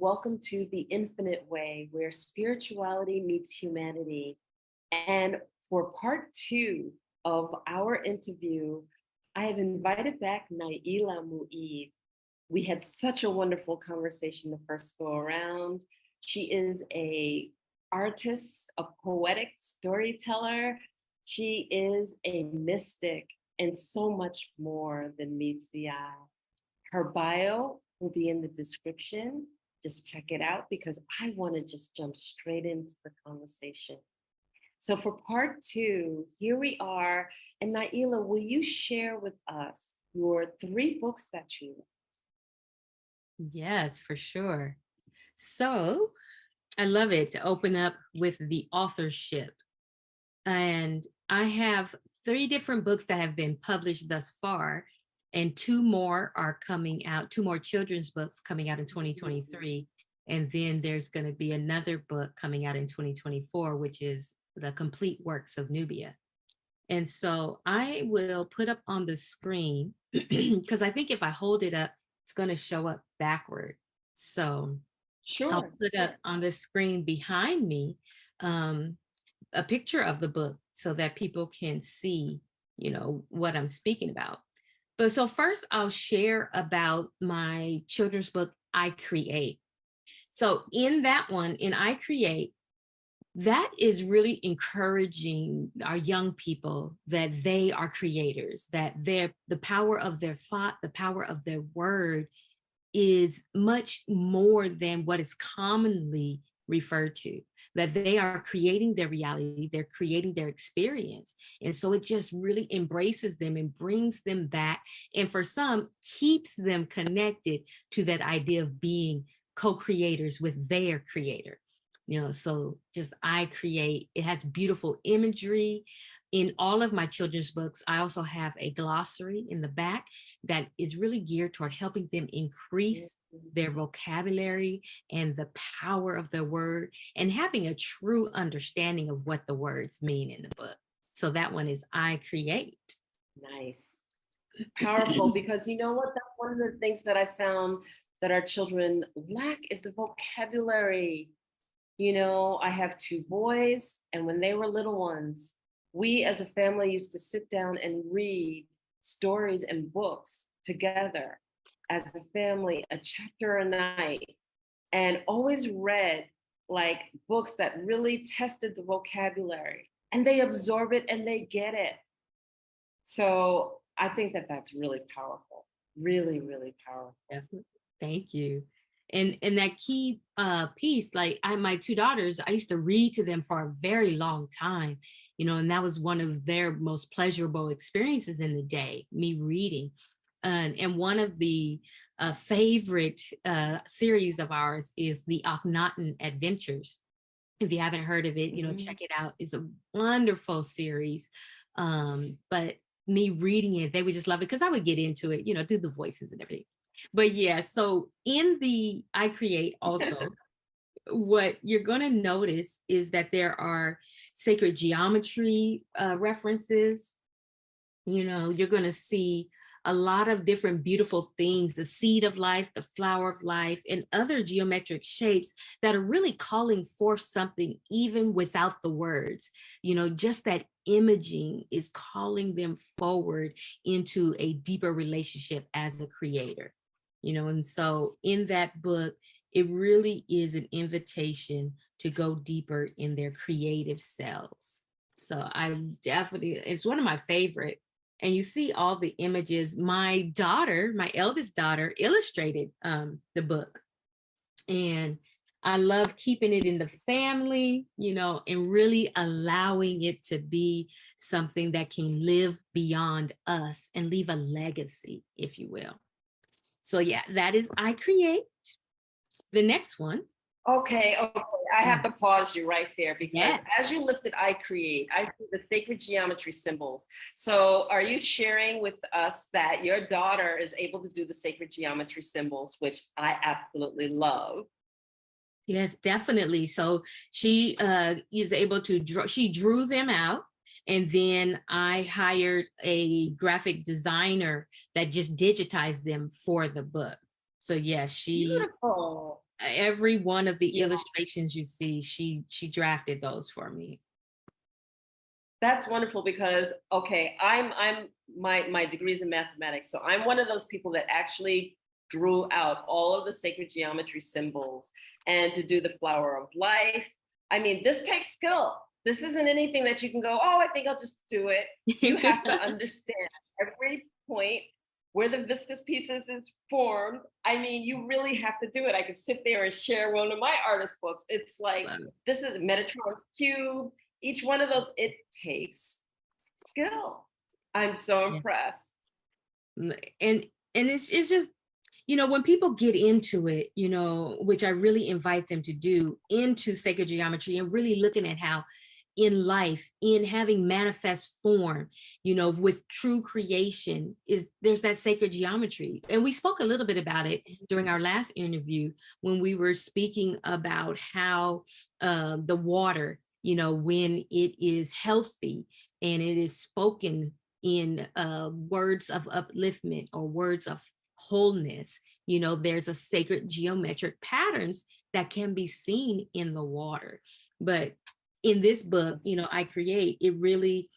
welcome to The Infinite Way, where spirituality meets humanity. And for part two of our interview, I have invited back Naila Mueed. We had such a wonderful conversation the first go around. She is a artist, a poetic storyteller. She is a mystic and so much more than meets the eye. Her bio will be in the description. Just check it out because I want to just jump straight into the conversation. So for part two, here we are. And Naila, will you share with us your three books that you read? Yes, for sure. So I love it to open up with the authorship. And I have three different books that have been published thus far, and two more are coming out, two more children's books coming out in 2023. And then there's going to be another book coming out in 2024, which is The Complete Works of Nubia. And so I will put up on the screen because I think if I hold it up, it's going to show up backward. So I'll Sure, put up sure. on the screen behind me um, a picture of the book so that people can see, what I'm speaking about. But so first I'll share about my children's book, I Create. So in that one, in I Create, that is really encouraging our young people that they are creators, that the power of their thought, the power of their word is much more than what is commonly referred to, that they are creating their reality, they're creating their experience. And so it just really embraces them and brings them back. And for some, keeps them connected to that idea of being co-creators with their creator. So just I Create, it has beautiful imagery. In all of my children's books, I also have a glossary in the back that is really geared toward helping them increase their vocabulary and the power of their word and having a true understanding of what the words mean in the book. So that one is I Create. Nice. Powerful because you know what? That's one of the things that I found that our children lack is the vocabulary. I have two boys, and when they were little ones, we as a family used to sit down and read stories and books together as a family, a chapter a night, and always read like books that really tested the vocabulary and they absorb it and they get it. So I think that that's really powerful, really, really powerful. Definitely. Thank you. And that key piece, like my two daughters, I used to read to them for a very long time, and that was one of their most pleasurable experiences in the day, me reading. And one of the favorite series of ours is the Akhenaten Adventures. If you haven't heard of it, check it out. It's a wonderful series. But me reading it, they would just love it because I would get into it, do the voices and everything. But yeah, so in the I Create also, what you're going to notice is that there are sacred geometry references. You're going to see a lot of different beautiful things, the seed of life, the flower of life, and other geometric shapes that are really calling forth something even without the words. Just that imaging is calling them forward into a deeper relationship as a creator. And so in that book, it really is an invitation to go deeper in their creative selves. So it's one of my favorite. And you see all the images. My daughter, my eldest daughter, illustrated the book. And I love keeping it in the family, and really allowing it to be something that can live beyond us and leave a legacy, if you will. So yeah, that is I Create. The next one. Okay. I have to pause you right there because Yes. as you lifted I Create, I see the sacred geometry symbols. So are you sharing with us that your daughter is able to do the sacred geometry symbols, which I absolutely love? Yes, definitely. So she is able to draw, she drew them out. And then I hired a graphic designer that just digitized them for the book. So yes, Beautiful. Every one of the Yeah. illustrations you see, she drafted those for me. That's wonderful because okay, I'm my degrees in mathematics, so I'm one of those people that actually drew out all of the sacred geometry symbols and to do the flower of life. I mean, this takes skill. This isn't anything that you can go, oh, I think I'll just do it. You have to understand every point where the viscous pieces is formed. I mean, you really have to do it. I could sit there and share one of my artist books. It's like this is Metatron's cube. Each one of those, it takes skill. I'm so Yeah. impressed. And it's just, when people get into it, which I really invite them to do, into sacred geometry and really looking at how in life, in having manifest form, with true creation, there's that sacred geometry. And we spoke a little bit about it during our last interview when we were speaking about how the water, when it is healthy and it is spoken in words of upliftment or words of wholeness, there's a sacred geometric patterns that can be seen in the water. But in this book, I create, it really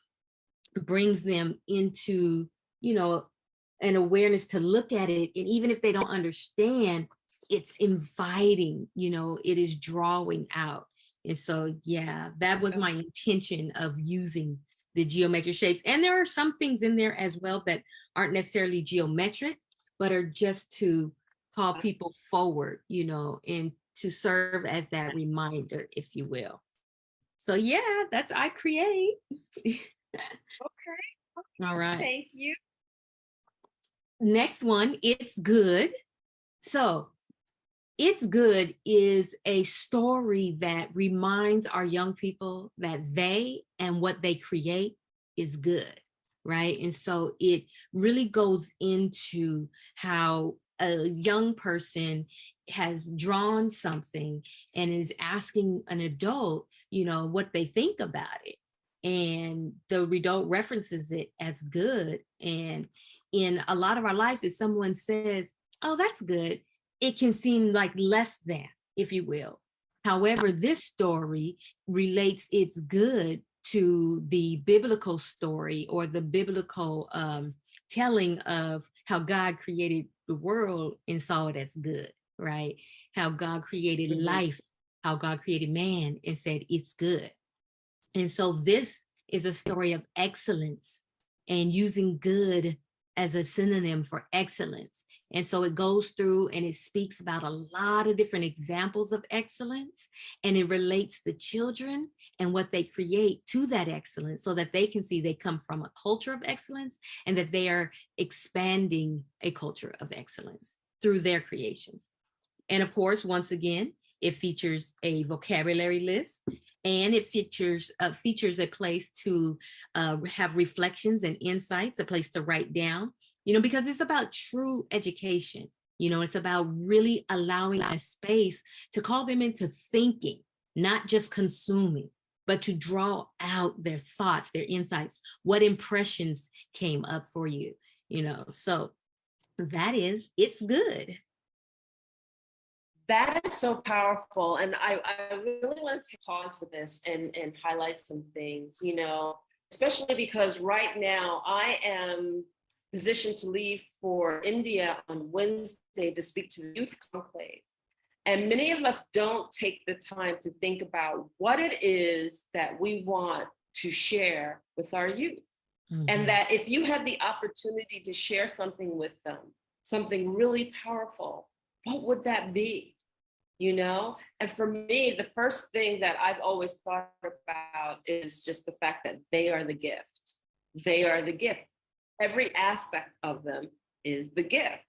brings them into, an awareness to look at it. And even if they don't understand, it's inviting, it is drawing out. And so, yeah, that was my intention of using the geometric shapes. And there are some things in there as well that aren't necessarily geometric, but are just to call people forward, and to serve as that reminder, if you will. So yeah, that's I create. Okay. All right. Thank you. Next one, It's Good. So It's Good is a story that reminds our young people that they and what they create is good, right? And so it really goes into how a young person has drawn something and is asking an adult, what they think about it. And the adult references it as good. And in a lot of our lives, if someone says, oh, that's good, it can seem like less than, if you will. However, this story relates It's Good to the biblical story or the biblical telling of how God created the world and saw it as good, right? How God created life, how God created man and said it's good. And so this is a story of excellence and using good as a synonym for excellence. And so it goes through and it speaks about a lot of different examples of excellence, and it relates the children and what they create to that excellence so that they can see they come from a culture of excellence and that they are expanding a culture of excellence through their creations. And of course, once again, it features a vocabulary list, and it features a place to have reflections and insights, a place to write down, because it's about true education. It's about really allowing a space to call them into thinking, not just consuming, but to draw out their thoughts, their insights, what impressions came up for you, so that is It's Good. That is so powerful. And I really want to take pause with this and highlight some things, especially because right now I am positioned to leave for India on Wednesday to speak to the youth conclave. And many of us don't take the time to think about what it is that we want to share with our youth. Mm-hmm. And that if you had the opportunity to share something with them, something really powerful, what would that be? And for me, the first thing that I've always thought about is just the fact that they are the gift. They are the gift. Every aspect of them is the gift.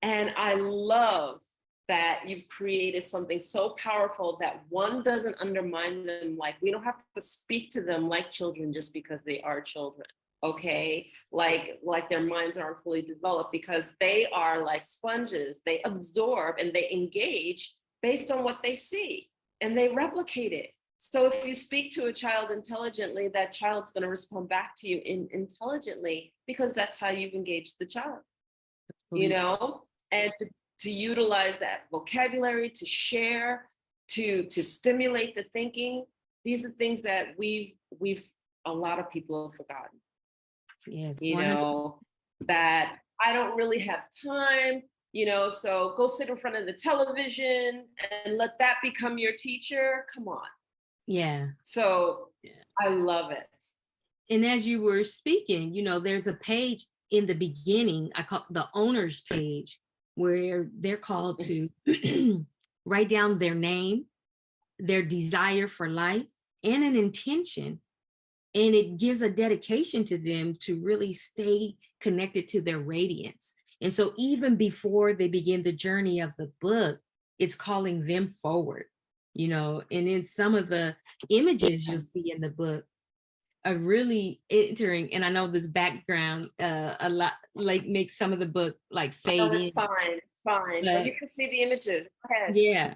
And I love that you've created something so powerful that one doesn't undermine them. Like, we don't have to speak to them like children just because they are children. Okay, like their minds aren't fully developed, because they are like sponges. They absorb and they engage based on what they see, and they replicate it. So if you speak to a child intelligently, that child's going to respond back to you intelligently, because that's how you engage the child, and to utilize that vocabulary, to share, to stimulate the thinking. These are things that we've a lot of people have forgotten. Yes, You 100. know, that I don't really have time, you know, so go sit in front of the television and let that become your teacher. Come on. Yeah. So Yeah. I love it. And as you were speaking, there's a page in the beginning, I call the owner's page, where they're called to write down their name, their desire for life, and an intention. And it gives a dedication to them to really stay connected to their radiance. And so even before they begin the journey of the book, it's calling them forward, and in some of the images you'll see in the book are really entering. And I know this background a lot like makes some of the book like No, fade it's in. fine. It's fine. But But you can see the images. Go ahead. yeah,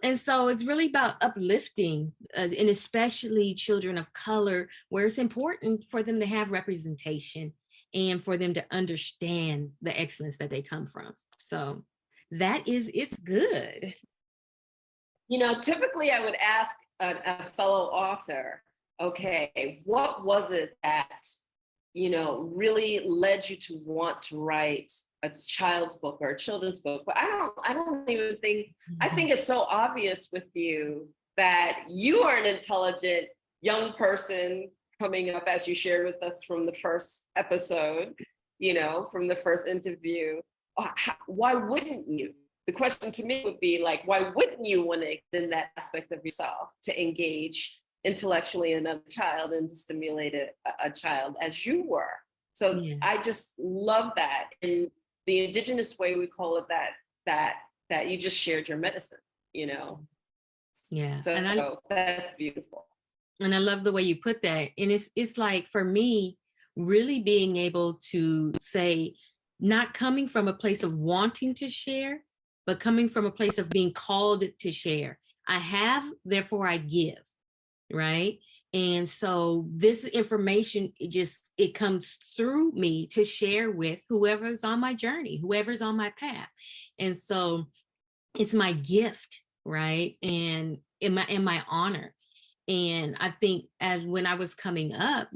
and so it's really about uplifting, and especially children of color, where it's important for them to have representation and for them to understand the excellence that they come from. So it's good. You know, typically I would ask a fellow author, okay, what was it that, really led you to want to write a child's book or a children's book? But I don't even think, I think it's so obvious with you that you are an intelligent young person coming up, as you shared with us from the first episode, from the first interview. Why wouldn't you? The question to me would be like, why wouldn't you want to extend that aspect of yourself to engage intellectually another child and to stimulate a child as you were? So Yeah. I just love that. In the indigenous way, we call it that you just shared your medicine, Yeah. So that's beautiful. And I love the way you put that. And it's like, for me, really being able to say, not coming from a place of wanting to share, but coming from a place of being called to share. I have, therefore I give, right? And so this information, it comes through me to share with whoever's on my journey, whoever's on my path. And so it's my gift, right? And in my honor. And I think as when I was coming up,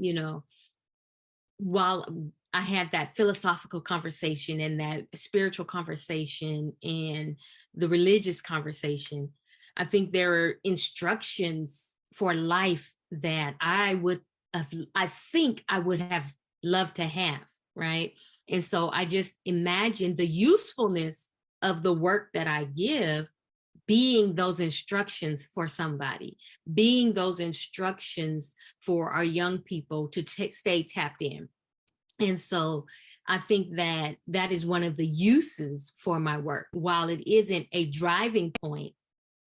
while I had that philosophical conversation and that spiritual conversation and the religious conversation, I think there are instructions for life that I think I would have loved to have, right? And so I just imagine the usefulness of the work that I give being those instructions for somebody, being those instructions for our young people to stay tapped in. And so I think that is one of the uses for my work. While it isn't a driving point,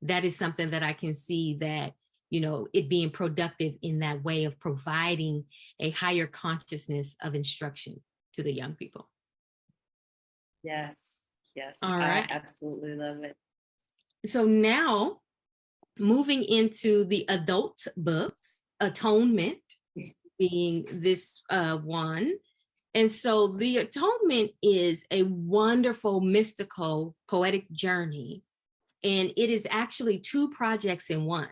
that is something that I can see that, it being productive in that way of providing a higher consciousness of instruction to the young people. Yes. All right. I absolutely love it. So now moving into the adult books, Atonement being this one. And so the Atonement is a wonderful, mystical, poetic journey. And it is actually 2 projects in one.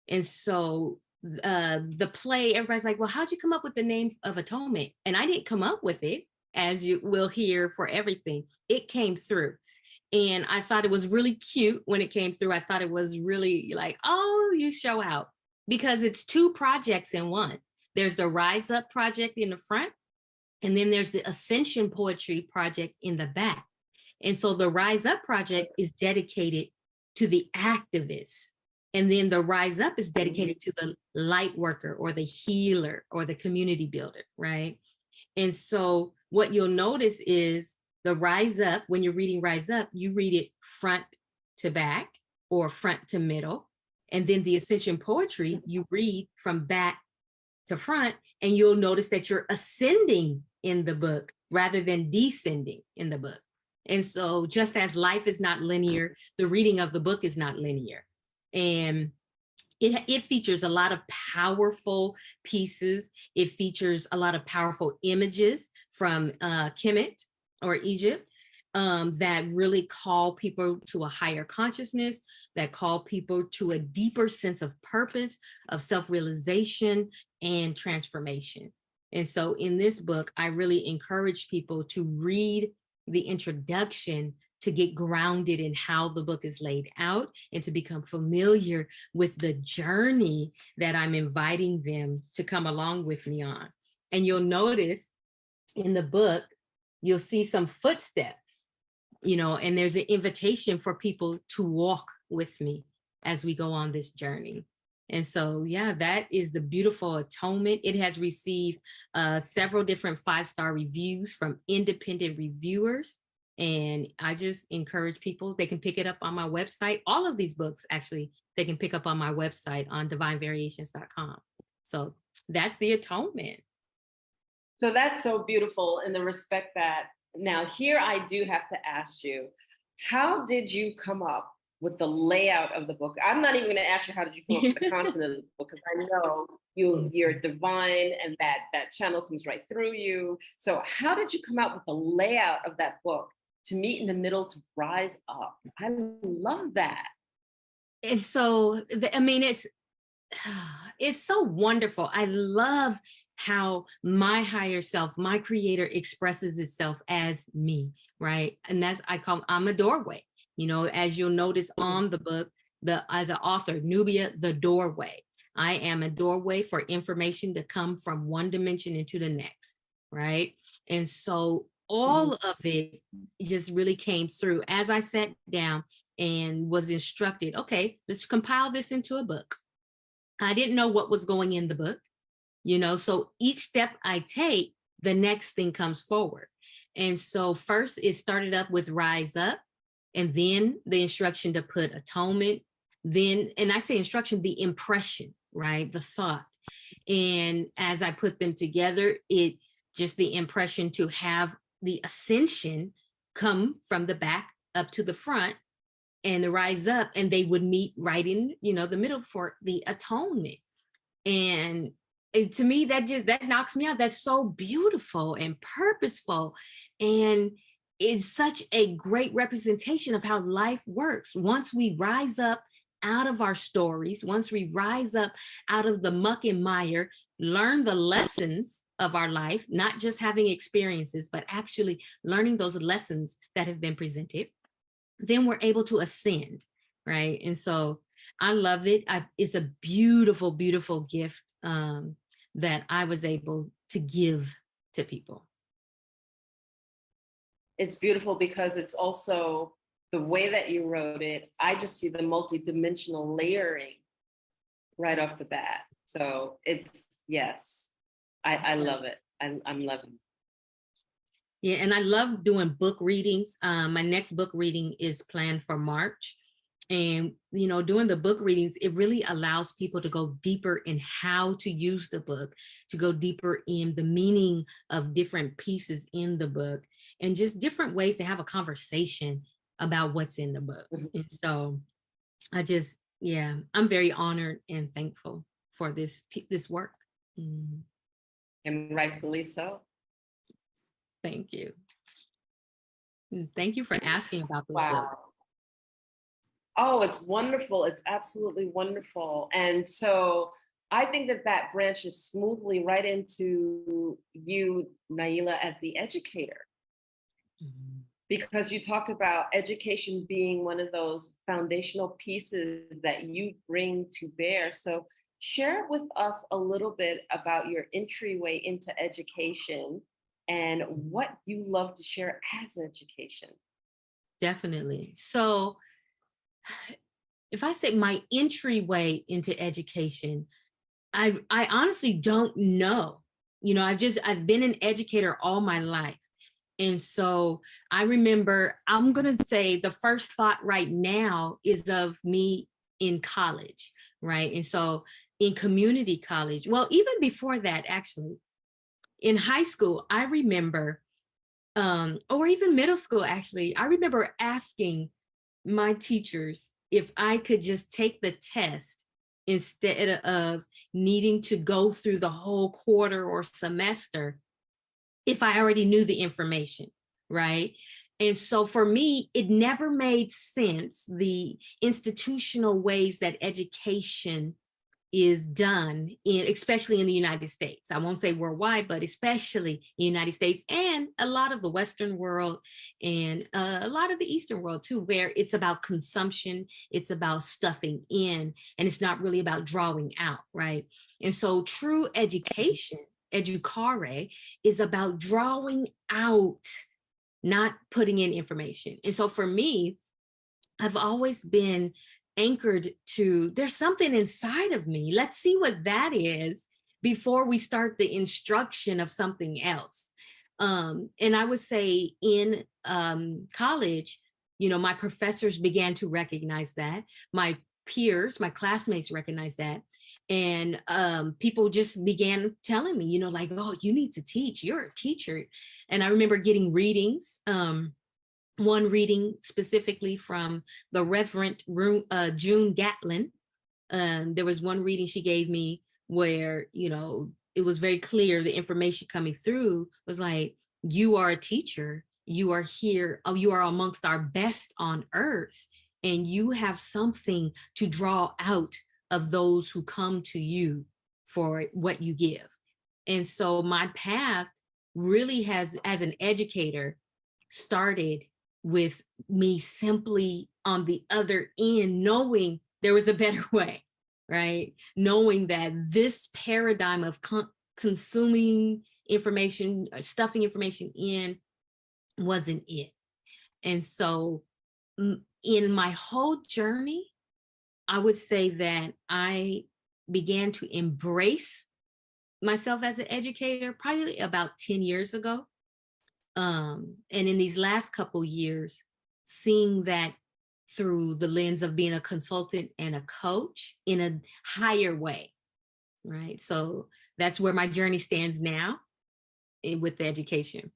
And so the play, everybody's like, well, how'd you come up with the name of Atonement? And I didn't come up with it, as you will hear for everything. It came through. And I thought it was really cute when it came through. I thought it was really like, oh, you show out, because it's 2 projects in one. There's the Rise Up project in the front, and then there's the Ascension Poetry project in the back. And so the Rise Up project is dedicated to the activists. And then the Rise Up is dedicated to the light worker or the healer or the community builder, right? And so what you'll notice is the Rise Up, when you're reading Rise Up, you read it front to back or front to middle. And then the Ascension Poetry, you read from back to front, and you'll notice that you're ascending in the book rather than descending in the book. And so just as life is not linear, the reading of the book is not linear. And it features a lot of powerful pieces. It features a lot of powerful images from Kemet or Egypt. that really call people to a higher consciousness, that call people to a deeper sense of purpose, of self-realization and transformation. And so in this book, I really encourage people to read the introduction to get grounded in how the book is laid out and to become familiar with the journey that I'm inviting them to come along with me on. And you'll notice in the book, you'll see some footsteps, and there's an invitation for people to walk with me as we go on this journey. And so, yeah, that is the beautiful Atonement. It has received several different 5-star reviews from independent reviewers. And I just encourage people, they can pick it up on my website. All of these books, actually, they can pick up on my website on divinevariations.com. So that's the Atonement. So that's so beautiful in the respect that now here I do have to ask you, how did you come up with the layout of the book? I'm not even going to ask you how did you come up with the content of the book, because I know you're divine and that channel comes right through you. So how did you come out with the layout of that book to meet in the middle, to rise up? I love that. And so, it's so wonderful. I love how my higher self, my creator, expresses itself as me, right? And I'm a doorway. As you'll notice on the book, as an author, Nubia, the doorway. I am a doorway for information to come from one dimension into the next, right? And so all of it just really came through as I sat down and was instructed, okay, let's compile this into a book. I didn't know what was going in the book, so each step I take, the next thing comes forward. And so first it started up with Rise Up, and then the instruction to put Atonement, then, and I say instruction, the impression, right? The thought. And as I put them together, it just the impression to have the ascension come from the back up to the front and the Rise Up, and they would meet right in, the middle for the Atonement. And to me, that knocks me out. That's so beautiful and purposeful. And is such a great representation of how life works. Once we rise up out of our stories, once we rise up out of the muck and mire, learn the lessons of our life, not just having experiences, but actually learning those lessons that have been presented, then we're able to ascend, right? And so I love it. It's a beautiful, beautiful gift that I was able to give to people. It's beautiful because it's also the way that you wrote it. I just see the multidimensional layering right off the bat. So it's, yes, I love it. I'm loving it. Yeah, and I love doing book readings. My next book reading is planned for March. And, doing the book readings, it really allows people to go deeper in how to use the book, to go deeper in the meaning of different pieces in the book, and just different ways to have a conversation about what's in the book. And so I'm very honored and thankful for this work. And rightfully so. Thank you. And thank you for asking about this Wow. book. Oh, it's wonderful. It's absolutely wonderful. And so I think that branches smoothly right into you, Naila, as the educator. Because you talked about education being one of those foundational pieces that you bring to bear. So share with us a little bit about your entryway into education and what you love to share as education. Definitely. So if I say my entryway into education, I honestly don't know. I've been an educator all my life. And so I remember, I'm going to say the first thought right now is of me in college, right? And so in community college, well, even before that, actually, in high school, I remember, or even middle school, actually, I remember asking my teachers if I could just take the test instead of needing to go through the whole quarter or semester if I already knew the information, right? And so for me, it never made sense, the institutional ways that education is done in, especially in the United States. I won't say worldwide, but especially in the United States and a lot of the Western world and a lot of the Eastern world too, where it's about consumption, it's about stuffing in, and it's not really about drawing out, right? And so true education, educare, is about drawing out, not putting in information. And so for me, I've always been anchored to, there's something inside of me. Let's see what that is before we start the instruction of something else. And I would say in college, you know, my professors began to recognize that. My peers, my classmates recognized that. And people just began telling me, you know, like, oh, you need to teach, you're a teacher. And I remember getting readings. One reading specifically from the Reverend June Gatlin. There was one reading she gave me where, you know, it was very clear the information coming through was like, you are a teacher, you are here, you are amongst our best on earth, and you have something to draw out of those who come to you for what you give. And so my path really has, as an educator, started with me simply on the other end, knowing there was a better way, right? Knowing that this paradigm of consuming information, or stuffing information in, wasn't it. And so in my whole journey, I would say that I began to embrace myself as an educator probably about 10 years ago. And in these last couple years, seeing that through the lens of being a consultant and a coach in a higher way, right? So that's where my journey stands now with the education.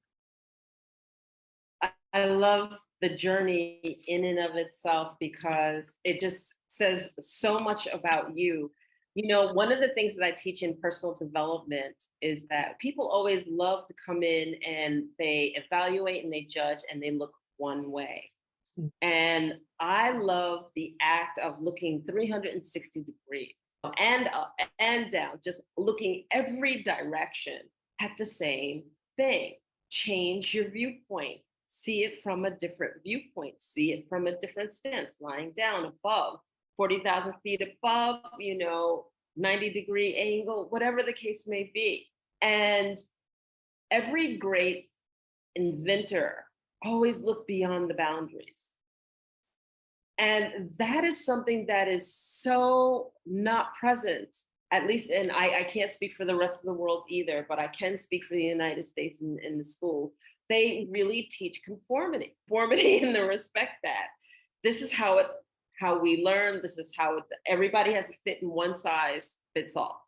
I love the journey in and of itself because it just says so much about you. You know, one of the things that I teach in personal development is that people always love to come in and they evaluate and they judge and they look one way. Mm. And I love the act of looking 360 degrees and up and down, just looking every direction at the same thing. Change your viewpoint. See it from a different viewpoint. See it from a different stance, lying down, above, 40,000 feet above, you know, 90-degree angle, whatever the case may be. And every great inventor always looked beyond the boundaries. And that is something that is so not present, at least, and I can't speak for the rest of the world either, but I can speak for the United States in the school. They really teach conformity in the respect that this is how we learn. This is how everybody has to fit in one size fits all.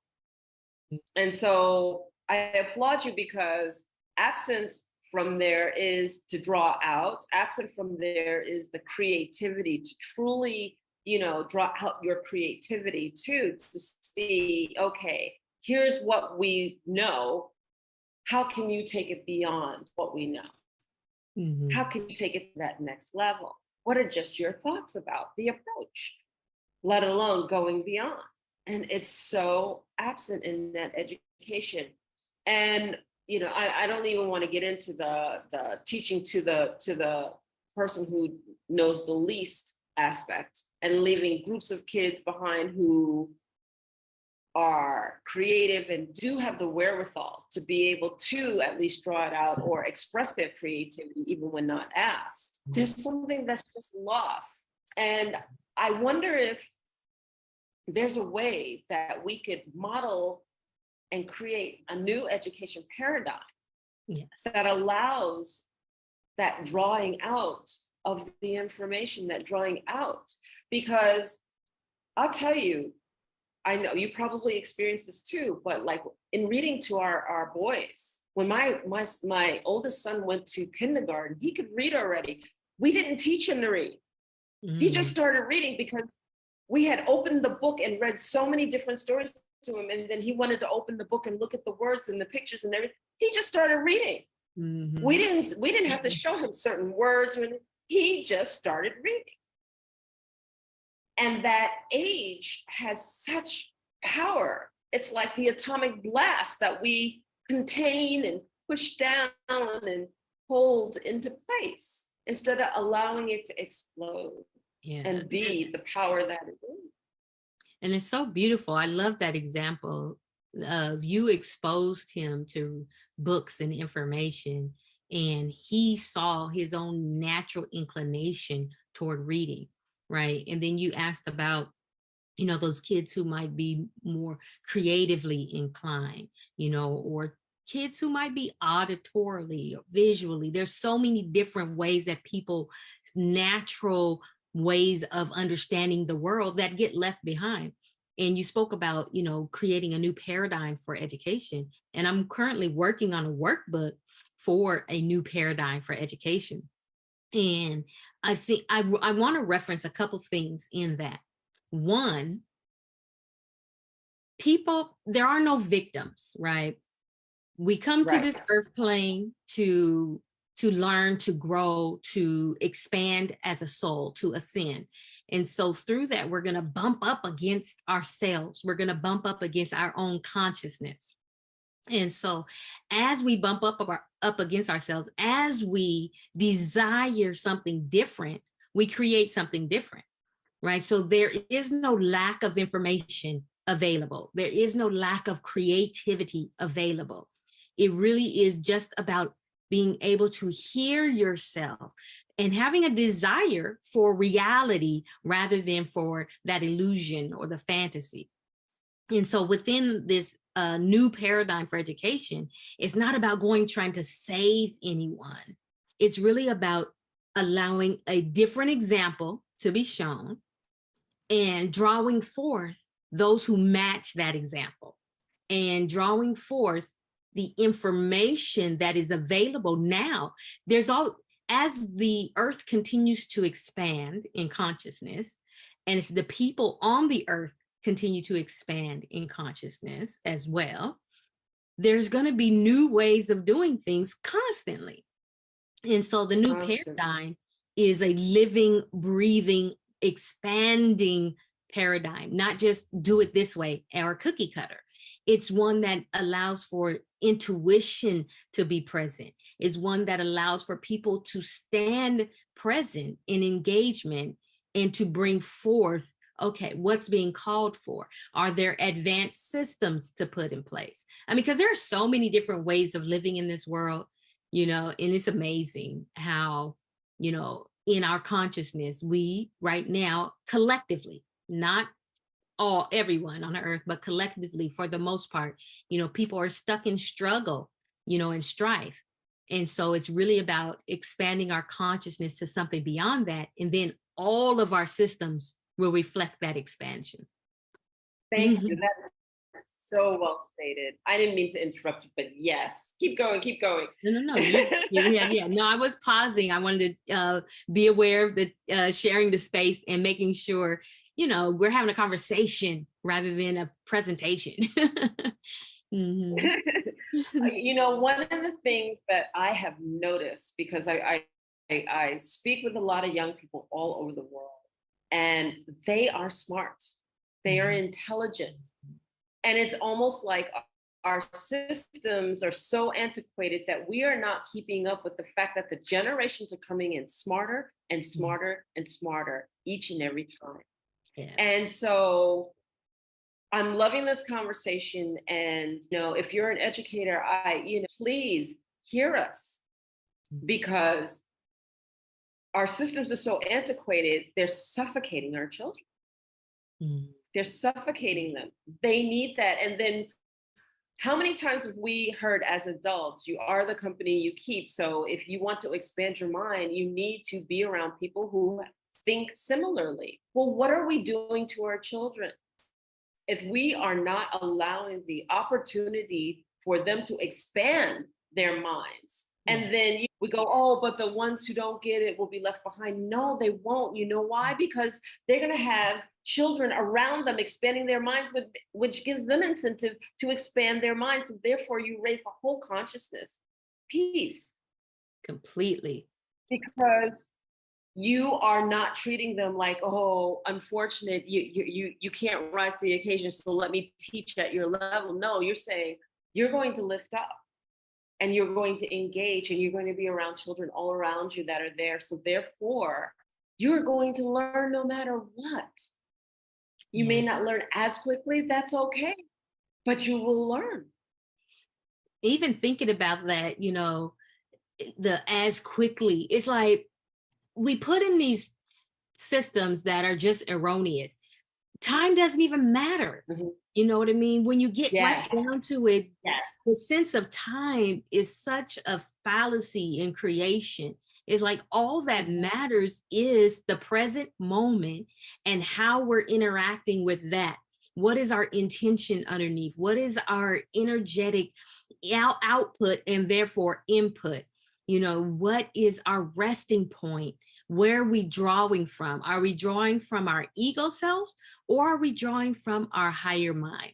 And so I applaud you because absence from there is to draw out. Absent from there is the creativity to truly, you know, draw out your creativity too, to see, okay, here's what we know. How can you take it beyond what we know? Mm-hmm. How can you take it to that next level? What are just your thoughts about the approach, let alone going beyond? And it's so absent in that education. And you know, I don't even want to get into the teaching to the person who knows the least aspect and leaving groups of kids behind who are creative and do have the wherewithal to be able to at least draw it out or express their creativity even when not asked. There's something that's just lost. And I wonder if there's a way that we could model and create a new education paradigm, yes, that allows that drawing out of the information, that drawing out. Because I'll tell you, I know you probably experienced this too, but like in reading to our boys, when my oldest son went to kindergarten, he could read already. We didn't teach him to read. He just started reading because we had opened the book and read so many different stories to him, and then he wanted to open the book and look at the words and the pictures and everything. He just started reading. Mhm. We didn't have to show him certain words when he just started reading. And that age has such power. It's like the atomic blast that we contain and push down and hold into place instead of allowing it to explode Yeah. and be the power that it is. And it's so beautiful. I love that example of you exposed him to books and information, and he saw his own natural inclination toward reading, right? And then you asked about, those kids who might be more creatively inclined, or kids who might be auditorily or visually. There's so many different ways that people natural ways of understanding the world that get left behind. And you spoke about, creating a new paradigm for education. And I'm currently working on a workbook for a new paradigm for education. And I think I want to reference a couple things in that. One, people, there are no victims, right? We come to Right. this earth plane to learn, to grow, to expand as a soul, to ascend. And so through that, we're going to bump up against ourselves. We're going to bump up against our own consciousness. And so as we bump up against ourselves, as we desire something different, we create something different, right? So there is no lack of information available. There is no lack of creativity available. It really is just about being able to hear yourself and having a desire for reality rather than for that illusion or the fantasy. And so within this new paradigm for education, it's not about trying to save anyone. It's really about allowing a different example to be shown and drawing forth those who match that example and drawing forth the information that is available now. As the earth continues to expand in consciousness, and it's the people on the earth continue to expand in consciousness as well, there's going to be new ways of doing things constantly. And so the new paradigm is a living, breathing, expanding paradigm, not just do it this way or cookie cutter. It's one that allows for intuition to be present. It's one that allows for people to stand present in engagement and to bring forth, okay, what's being called for? Are there advanced systems to put in place? I mean, because there are so many different ways of living in this world, and it's amazing how, in our consciousness, we right now collectively, not everyone on the earth, but collectively, for the most part, people are stuck in struggle, and strife. And so it's really about expanding our consciousness to something beyond that. And then all of our systems will reflect that expansion. Thank you. That's so well stated. I didn't mean to interrupt you, but yes, keep going, keep going. No. Yeah. No, I was pausing. I wanted to be aware of the sharing the space and making sure, we're having a conversation rather than a presentation. One of the things that I have noticed, because I speak with a lot of young people all over the world, and they are smart, they are intelligent, and it's almost like our systems are so antiquated that we are not keeping up with the fact that the generations are coming in smarter and smarter and smarter each and every time. Yes. And so I'm loving this conversation. And, if you're an educator, please hear us, because our systems are so antiquated, they're suffocating our children. They're suffocating them. They need that. And then how many times have we heard as adults, you are the company you keep. So if you want to expand your mind, you need to be around people who think similarly. Well, what are we doing to our children if we are not allowing the opportunity for them to expand their minds? And then we go, oh, but the ones who don't get it will be left behind. No, they won't. You know why? Because they're going to have children around them expanding their minds, which gives them incentive to expand their minds. And therefore, you raise the whole consciousness. peace Completely. because you are not treating them like, oh, unfortunate, you can't rise to the occasion, so let me teach at your level. No, you're saying you're going to lift up and you're going to engage and you're going to be around children all around you that are there. So therefore, you're going to learn no matter what. You may Yeah. not learn as quickly, that's okay, but you will learn. Even thinking about that, the as quickly, it's like we put in these systems that are just erroneous. Time doesn't even matter. Mhm. You know what I mean? When you get right Yes, down to it, yes, the sense of time is such a fallacy in creation. It's like all that mhm, matters is the present moment and how we're interacting with that. What is our intention underneath? What is our energetic output and therefore input? What is our resting point? Where are we drawing from? Are we drawing from our ego selves or are we drawing from our higher mind?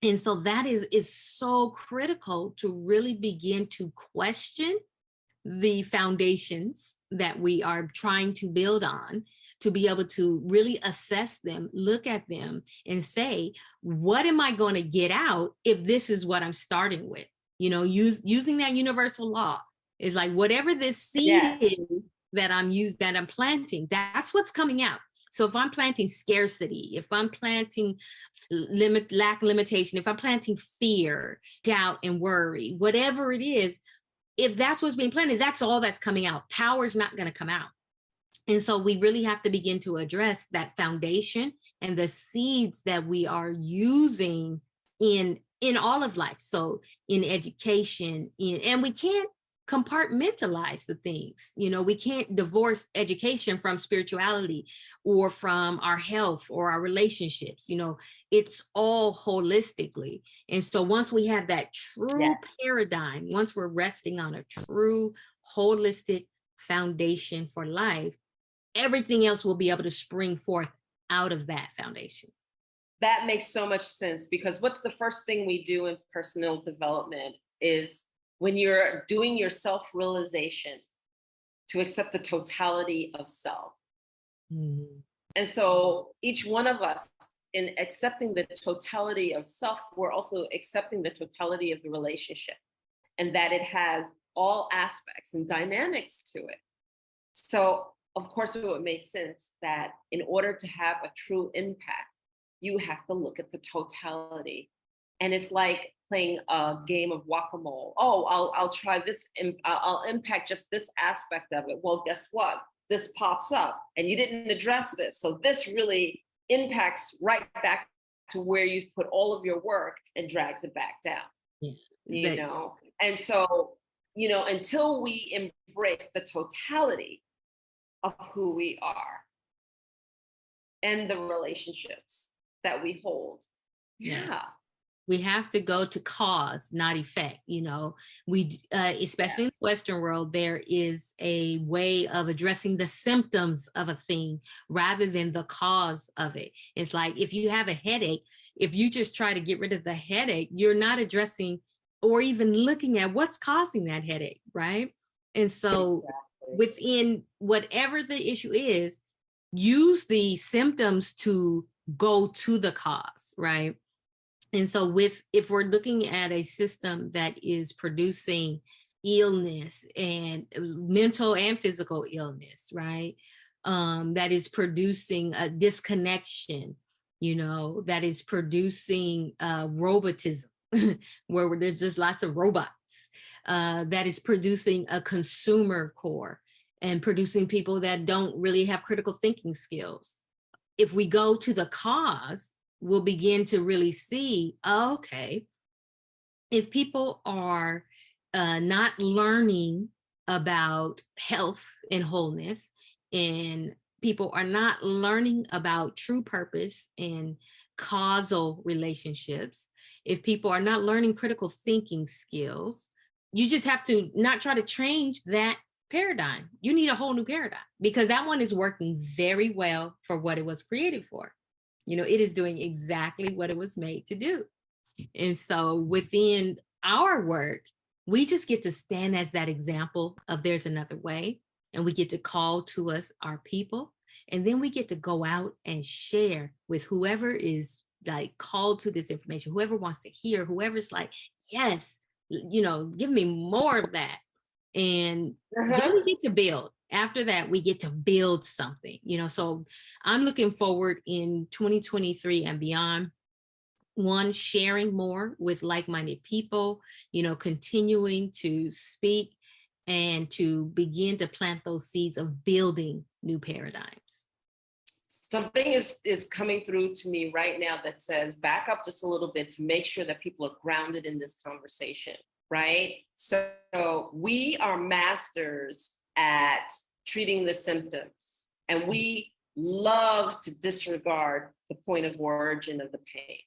And so that is so critical to really begin to question the foundations that we are trying to build on, to be able to really assess them, look at them and say, what am I going to get out if this is what I'm starting with? Using that universal law is like, whatever this seed yes, is that I'm planting, that's what's coming out. So if I'm planting scarcity, if I'm planting limitation, if I'm planting fear, doubt, and worry, whatever it is, if that's what's being planted, that's all that's coming out. Power's not going to come out. And so we really have to begin to address that foundation and the seeds that we are using in all of life. So in education, and we can't compartmentalize the things. We can't divorce education from spirituality or from our health or our relationships. It's all holistically. And so once we have that true yes. paradigm, once we're resting on a true holistic foundation for life, everything else will be able to spring forth out of that foundation. That makes so much sense because what's the first thing we do in personal development is when you're doing your self-realization to accept the totality of self. Mhm. And so each one of us, in accepting the totality of self, we're also accepting the totality of the relationship and that it has all aspects and dynamics to it. So, of course, it would make sense that in order to have a true impact, you have to look at the totality. And it's like playing a game of whack-a-mole. Oh, I'll try this, and I'll impact just this aspect of it. Well, guess what? This pops up and you didn't address this. So this really impacts right back to where you put all of your work and drags it back down, Yeah. you That, know? And so, until we embrace the totality of who we are and the relationships that we hold. yeah. Yeah. We have to go to cause, not effect. We, especially in Yes. the Western world, there is a way of addressing the symptoms of a thing rather than the cause of it. It's like if you have a headache, if you just try to get rid of the headache, you're not addressing or even looking at what's causing that headache, right? And so Exactly. within whatever the issue is, use the symptoms to go to the cause, right? And so if we're looking at a system that is producing illness and mental and physical illness, right? That is producing a disconnection, that is producing robotism, where there's just lots of robots, that is producing a consumer core and producing people that don't really have critical thinking skills. If we go to the cause, we'll begin to really see, okay, if people are not learning about health and wholeness, and people are not learning about true purpose and causal relationships, if people are not learning critical thinking skills, you just have to not try to change that paradigm. You need a whole new paradigm because that one is working very well for what it was created for. It is doing exactly what it was made to do. And so within our work, we just get to stand as that example of there's another way, and we get to call to us our people, and then we get to go out and share with whoever is like called to this information, whoever wants to hear, whoever's like, yes, give me more of that. And then we get to build. After that, we get to build something, so I'm looking forward in 2023 and beyond. One, sharing more with like-minded people, continuing to speak and to begin to plant those seeds of building new paradigms. Something is coming through to me right now that says, back up just a little bit to make sure that people are grounded in this conversation, right? So we are masters at treating the symptoms, and we love to disregard the point of origin of the pain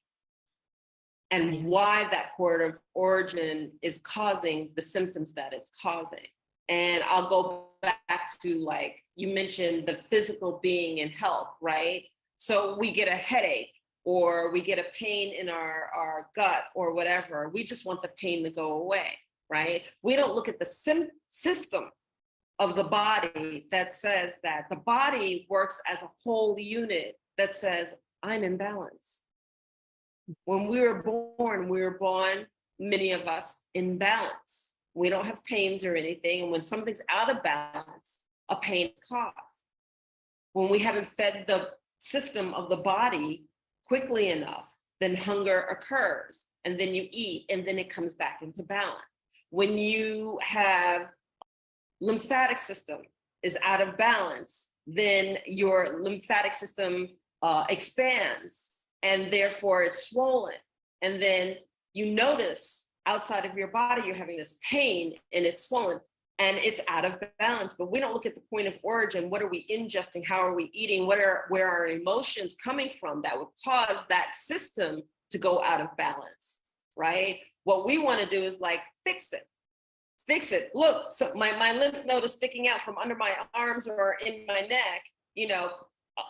and why that point of origin is causing the symptoms that it's causing. And I'll go back to, like, you mentioned the physical being and health, right? So we get a headache or we get a pain in our gut or whatever. We just want the pain to go away, right? We don't look at the system of the body that says that the body works as a whole unit that says, I'm in balance. When we were born, many of us, in balance. We don't have pains or anything. And when something's out of balance, a pain is caused. When we haven't fed the system of the body quickly enough, then hunger occurs. And then you eat, and then it comes back into balance. When you have lymphatic system is out of balance, then your lymphatic system expands, and therefore it's swollen. And then you notice outside of your body, you're having this pain and it's swollen and it's out of balance. But we don't look at the point of origin. What are we ingesting? How are we eating? Where are our emotions coming from that would cause that system to go out of balance, right? What we want to do is like, fix it. Look, so my lymph node is sticking out from under my arms or in my neck,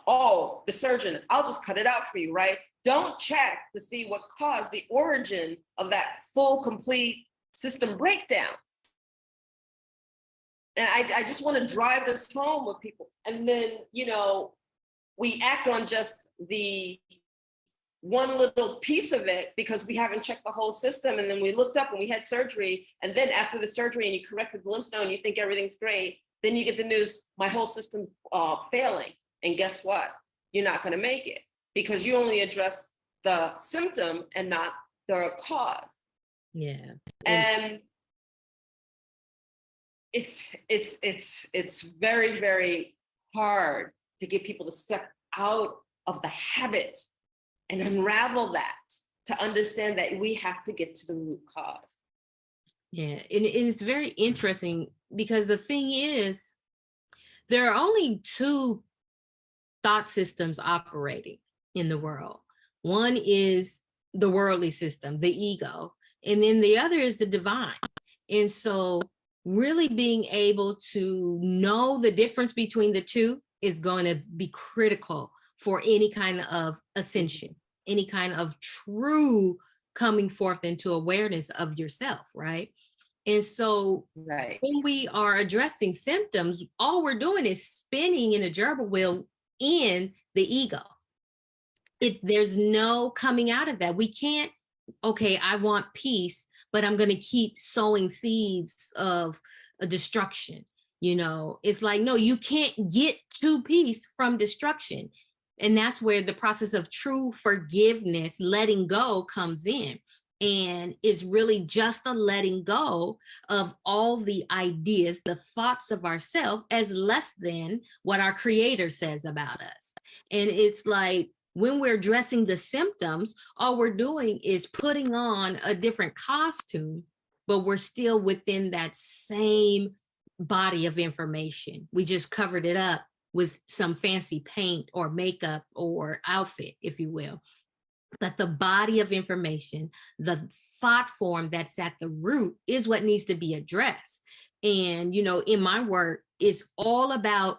oh, the surgeon, I'll just cut it out for you, right? Don't check to see what caused the origin of that full, complete system breakdown. And I just want to drive this home with people. And then, we act on just the one little piece of it because we haven't checked the whole system. And then we looked up and we had surgery. And then after the surgery and you corrected the lymph node and you think everything's great, then you get the news, my whole system failing. And guess what? You're not going to make it because you only address the symptom and not the cause. Yeah. And it's very, very hard to get people to step out of the habit and unravel that, to understand that we have to get to the root cause. Yeah, and it's very interesting because the thing is, there are only two thought systems operating in the world. One is the worldly system, the ego, and then the other is the divine. And so really being able to know the difference between the two is going to be critical for any kind of ascension, any kind of true coming forth into awareness of yourself, right? And so when we are addressing symptoms, all we're doing is spinning in a gerbil wheel in the ego. There's no coming out of that. We can't, okay, I want peace, but I'm going to keep sowing seeds of a destruction. It's like, no, you can't get to peace from destruction. And that's where the process of true forgiveness, letting go, comes in. And it's really just a letting go of all the ideas, the thoughts of ourselves as less than what our creator says about us. And it's like, when we're addressing the symptoms, all we're doing is putting on a different costume, but we're still within that same body of information. We just covered it up with some fancy paint or makeup or outfit, if you will. But the body of information, the thought form that's at the root, is what needs to be addressed. And, in my work, it's all about,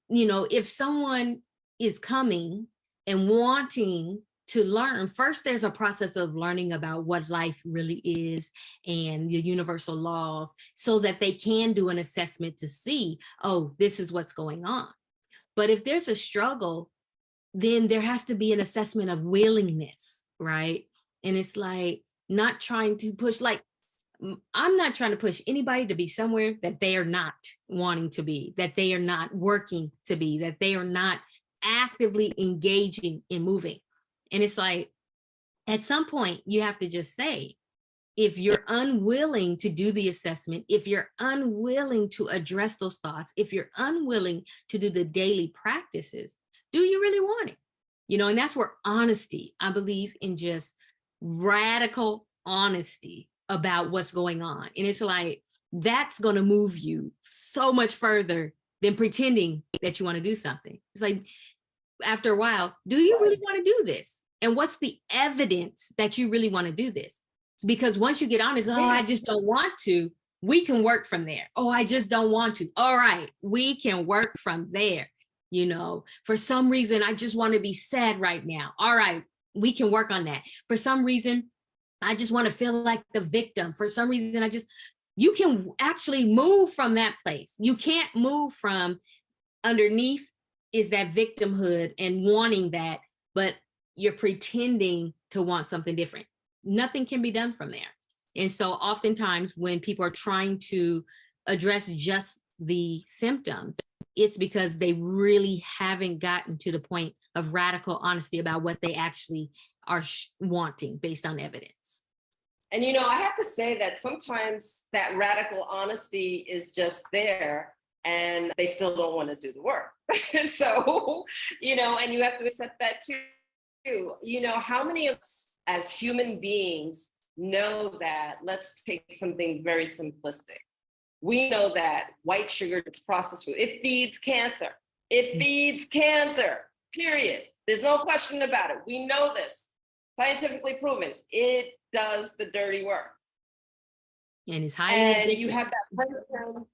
if someone is coming and wanting to learn. First, there's a process of learning about what life really is and the universal laws so that they can do an assessment to see, oh, this is what's going on. But if there's a struggle, then there has to be an assessment of willingness, right? And it's like not trying to push, like, I'm not trying to push anybody to be somewhere that they are not wanting to be, that they are not working to be, that they are not actively engaging in moving. And it's like, at some point, you have to just say, if you're unwilling to do the assessment, if you're unwilling to address those thoughts, if you're unwilling to do the daily practices, do you really want it? You know, and that's where honesty, I believe in just radical honesty about what's going on. And it's like, that's going to move you so much further than pretending that you want to do something. It's like, after a while, do you really want to do this? And what's the evidence that you really want to do this? Because once you get honest, oh, I just don't want to, we can work from there. Oh, I just don't want to. All right, we can work from there. You know, for some reason, I just want to be sad right now. All right, we can work on that. For some reason, I just want to feel like the victim. For some reason, you can actually move from that place. You can't move from underneath is that victimhood and wanting that, but you're pretending to want something different. Nothing can be done from there. And so oftentimes when people are trying to address just the symptoms, it's because they really haven't gotten to the point of radical honesty about what they actually are wanting based on evidence. And, you know, I have to say that sometimes that radical honesty is just there and they still don't want to do the work. So, you know, and you have to accept that too. You know, how many of us as human beings know that, let's take something very simplistic. We know that white sugar, it's processed food, it feeds cancer. It feeds cancer, period. There's no question about it. We know this, scientifically proven. It does the dirty work. And it's highly and addictive. You have that person,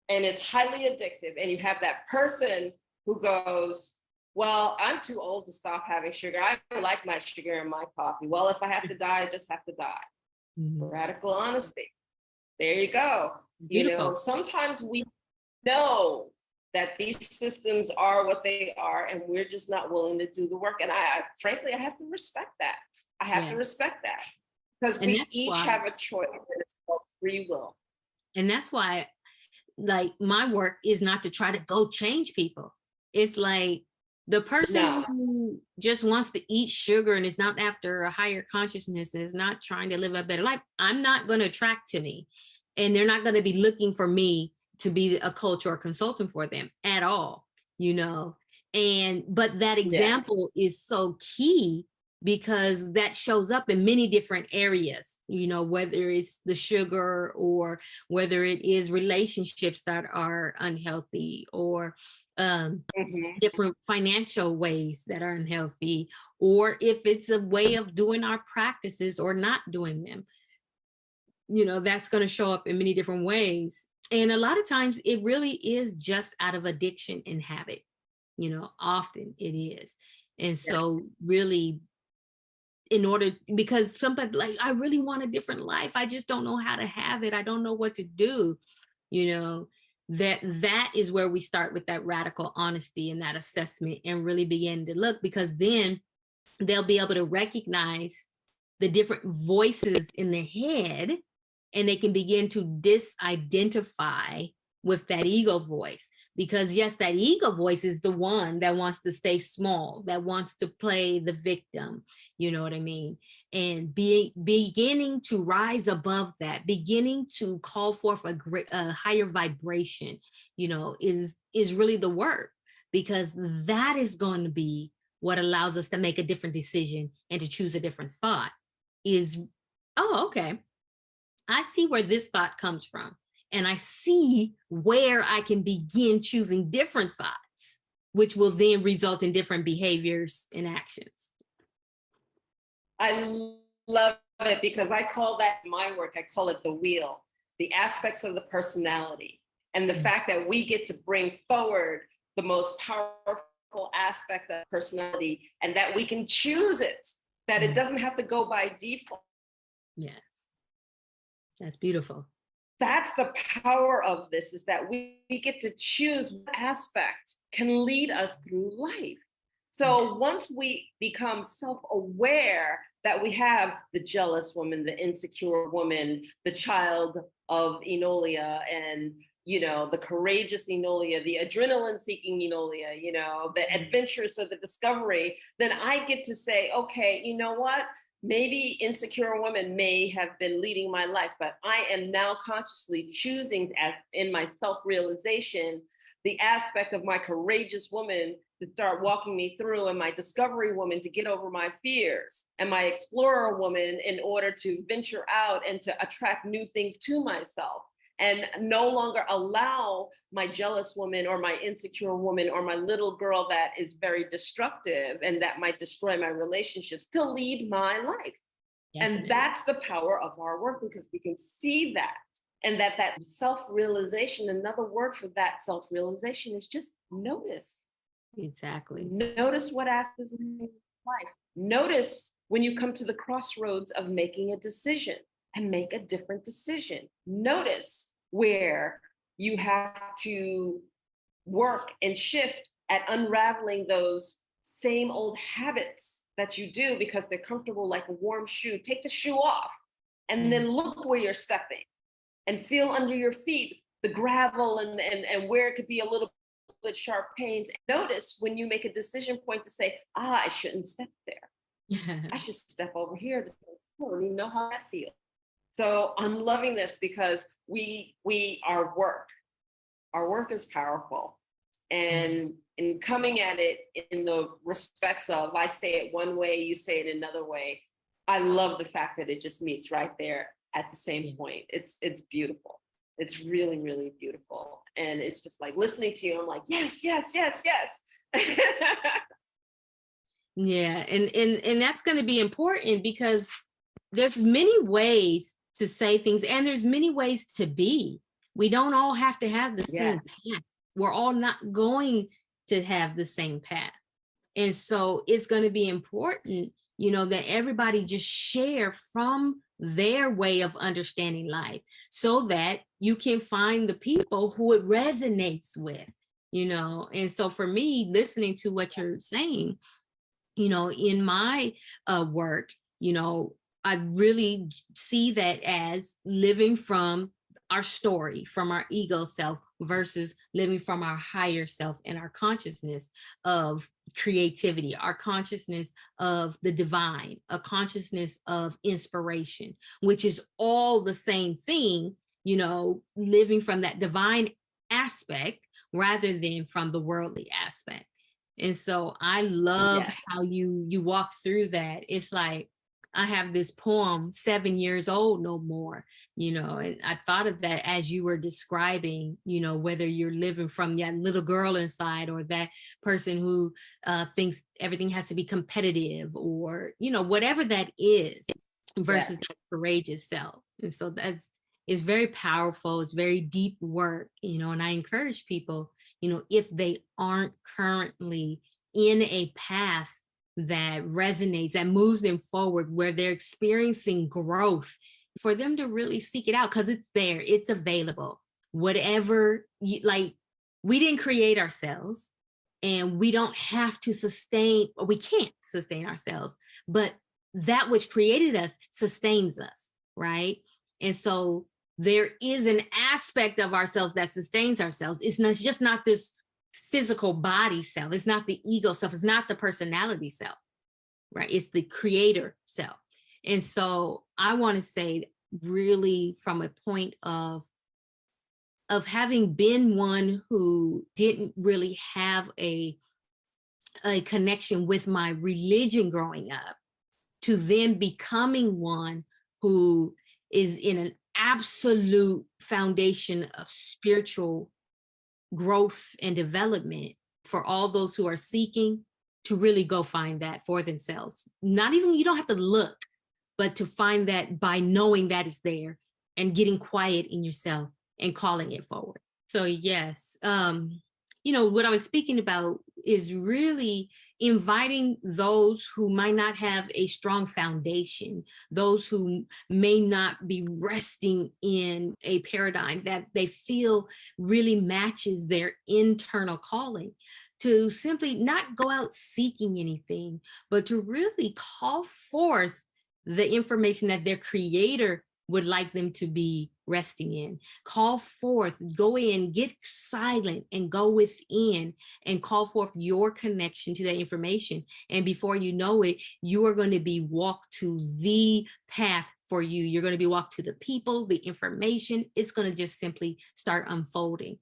and it's highly addictive. And you have that person who goes, well, I'm too old to stop having sugar. I like my sugar in my coffee. Well, if I have to die, I just have to die. Mm-hmm. Radical honesty. There you go. Beautiful. You know, sometimes we know that these systems are what they are, and we're just not willing to do the work. And frankly, I have to respect that. I have to respect that, because we each have a choice, and it's called free will. And that's why, like, my work is not to try to go change people. It's like the person who just wants to eat sugar and is not after a higher consciousness and is not trying to live a better life, I'm not going to attract to me. And they're not going to be looking for me to be a coach or a consultant for them at all, you know. But that example is so key, because that shows up in many different areas, you know, whether it's the sugar or whether it is relationships that are unhealthy, or different financial ways that are unhealthy, or if it's a way of doing our practices or not doing them. You know, that's going to show up in many different ways. And a lot of times it really is just out of addiction and habit, you know, often it is. And so really, in order, because somebody like, I really want a different life, I just don't know how to have it, I don't know what to do, you know, that is where we start with that radical honesty and that assessment, and really begin to look, because then they'll be able to recognize the different voices in their head, and they can begin to disidentify with that ego voice. Because yes, that ego voice is the one that wants to stay small, that wants to play the victim, you know what I mean? And beginning to rise above that, beginning to call forth a higher vibration, you know, is really the work, because that is going to be what allows us to make a different decision and to choose a different thought. Is, oh, okay, I see where this thought comes from, and I see where I can begin choosing different thoughts, which will then result in different behaviors and actions. I love it, because I call that my work, I call it the wheel, the aspects of the personality, and the fact that we get to bring forward the most powerful aspect of personality, and that we can choose it, that it doesn't have to go by default. Yes, that's beautiful. That's the power of this, is that we get to choose what aspect can lead us through life. So once we become self-aware that we have the jealous woman, the insecure woman, the child of Enolia, and the courageous Enolia, the adrenaline-seeking Enolia, the adventurous of the discovery, then I get to say, okay, you know what? Maybe insecure women may have been leading my life, but I am now consciously choosing, as in my self-realization, the aspect of my courageous woman to start walking me through, and my discovery woman to get over my fears, and my explorer woman in order to venture out and to attract new things to myself, and no longer allow my jealous woman or my insecure woman or my little girl that is very destructive and that might destroy my relationships to lead my life. Definitely. And that's the power of our work, because we can see that. And that self-realization, another word for that self-realization is just notice. Exactly. Notice what aspects of life. Notice when you come to the crossroads of making a decision, and make a different decision. Notice where you have to work and shift at unraveling those same old habits that you do because they're comfortable like a warm shoe. Take the shoe off and then look where you're stepping and feel under your feet the gravel and where it could be a little bit sharp pains. Notice when you make a decision point to say, I shouldn't step there. I should step over here. I don't even know how that feels. So I'm loving this because our work is powerful. And in coming at it in the respects of, I say it one way, you say it another way, I love the fact that it just meets right there at the same point. It's beautiful. It's really, really beautiful. And it's just like listening to you, I'm like, yes, yes, yes, yes. Yeah, and that's going to be important because there's many ways to say things, and there's many ways to be. We don't all have to have the same path. We're all not going to have the same path. And so it's going to be important, that everybody just share from their way of understanding life so that you can find the people who it resonates with, And so for me, listening to what you're saying, in my work, I really see that as living from our story, from our ego self versus living from our higher self and our consciousness of creativity, our consciousness of the divine, a consciousness of inspiration, which is all the same thing, living from that divine aspect rather than from the worldly aspect. And so I love how you walk through that. It's like, I have this poem, 7 years old, no more, and I thought of that as you were describing, whether you're living from that little girl inside or that person who thinks everything has to be competitive or, whatever that is versus that courageous self. And so it's very powerful. It's very deep work, and I encourage people, if they aren't currently in a path that resonates, that moves them forward, where they're experiencing growth, for them to really seek it out, because it's there, it's available. Whatever we didn't create ourselves, and we don't have to we can't sustain ourselves, but that which created us sustains us, right? And so there is an aspect of ourselves that sustains ourselves. It's just not this physical body self. It's not the ego self. It's not the personality self, right? It's the creator self. And so I want to say, really from a point of having been one who didn't really have a connection with my religion growing up, to then becoming one who is in an absolute foundation of spiritual growth and development for all those who are seeking to really go find that for themselves. Not even, you don't have to look, but to find that by knowing that it's there and getting quiet in yourself and calling it forward. So yes, what I was speaking about is really inviting those who might not have a strong foundation, those who may not be resting in a paradigm that they feel really matches their internal calling, to simply not go out seeking anything, but to really call forth the information that their creator would like them to be resting in. Call forth, go in, get silent and go within and call forth your connection to that information. And before you know it, you are going to be walked to the path for you. You're going to be walked to the people, the information. It's going to just simply start unfolding,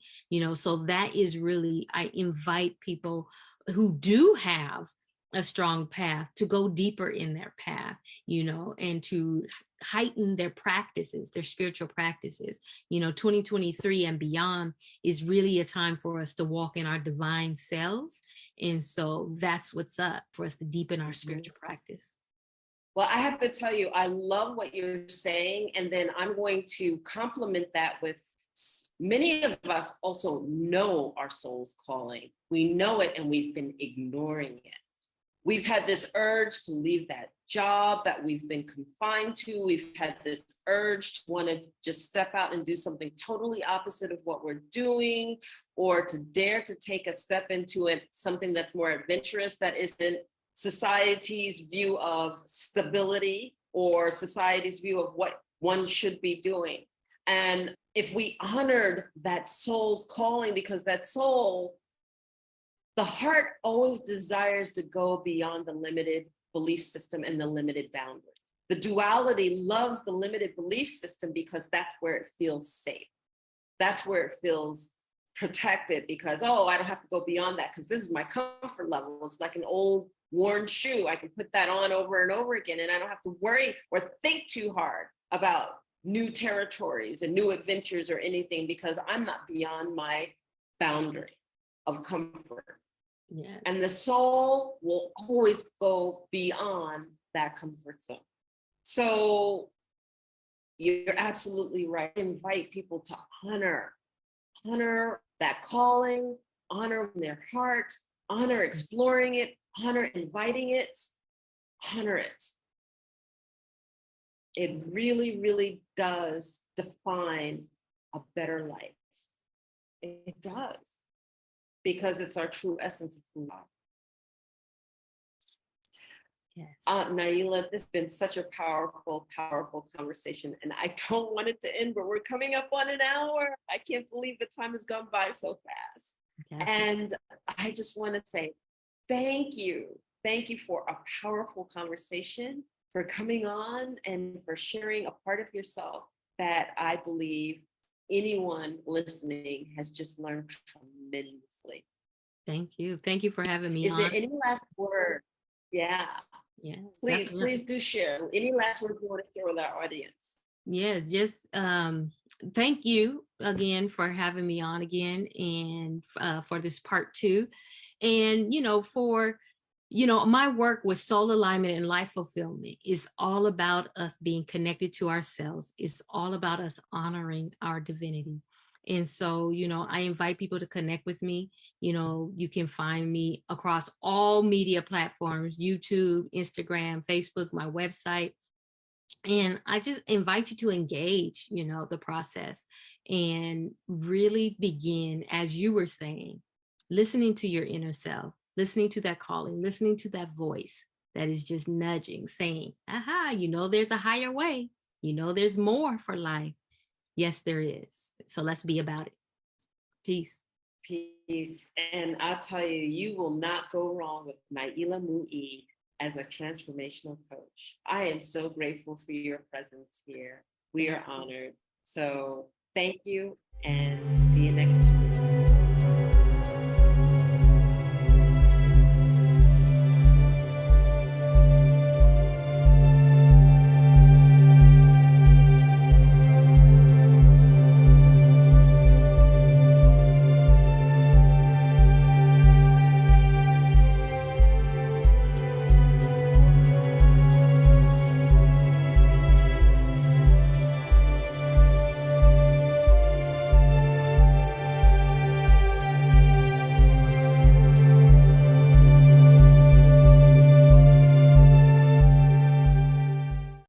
so that is really, I invite people who do have a strong path to go deeper in their path, and to heighten their practices, their spiritual practices. 2023 and beyond is really a time for us to walk in our divine selves. And so that's what's up for us to deepen our spiritual practice. Well, I have to tell you, I love what you're saying. And then I'm going to complement that with many of us also know our soul's calling. We know it and we've been ignoring it. We've had this urge to leave that job that we've been confined to. We've had this urge to want to just step out and do something totally opposite of what we're doing, or to dare to take a step into it, something that's more adventurous, that isn't society's view of stability or society's view of what one should be doing. And if we honored that soul's calling, because that soul, the heart always desires to go beyond the limited belief system and the limited boundaries. The duality loves the limited belief system because that's where it feels safe. That's where it feels protected, because, I don't have to go beyond that because this is my comfort level. It's like an old worn shoe. I can put that on over and over again, and I don't have to worry or think too hard about new territories and new adventures or anything, because I'm not beyond my boundary of comfort. Yes. And the soul will always go beyond that comfort zone. So you're absolutely right. Invite people to honor that calling, honor their heart, honor exploring it, honor inviting it, honor it. It really, really does define a better life. It does. Because it's our true essence of who we are. Yes. Naila, this has been such a powerful, powerful conversation, and I don't want it to end, but we're coming up on an hour. I can't believe the time has gone by so fast. Yes. And I just want to say thank you. Thank you for a powerful conversation, for coming on and for sharing a part of yourself that I believe anyone listening has just learned tremendously. Thank you. Thank you for having me on. Is there any last word? Yeah. Please, definitely. Please do share. Any last words you want to share with our audience? Yes, just thank you again for having me on again, and for this part 2. And, for my work with soul alignment and life fulfillment is all about us being connected to ourselves. It's all about us honoring our divinity. And so, I invite people to connect with me. You can find me across all media platforms: YouTube, Instagram, Facebook, my website. And I just invite you to engage, the process, and really begin, as you were saying, listening to your inner self, listening to that calling, listening to that voice that is just nudging, saying, aha, there's a higher way. There's more for life. Yes, there is. So let's be about it. Peace. Peace. And I'll tell you, you will not go wrong with Naila Mu'i as a transformational coach. I am so grateful for your presence here. We are honored. So thank you, and see you next time.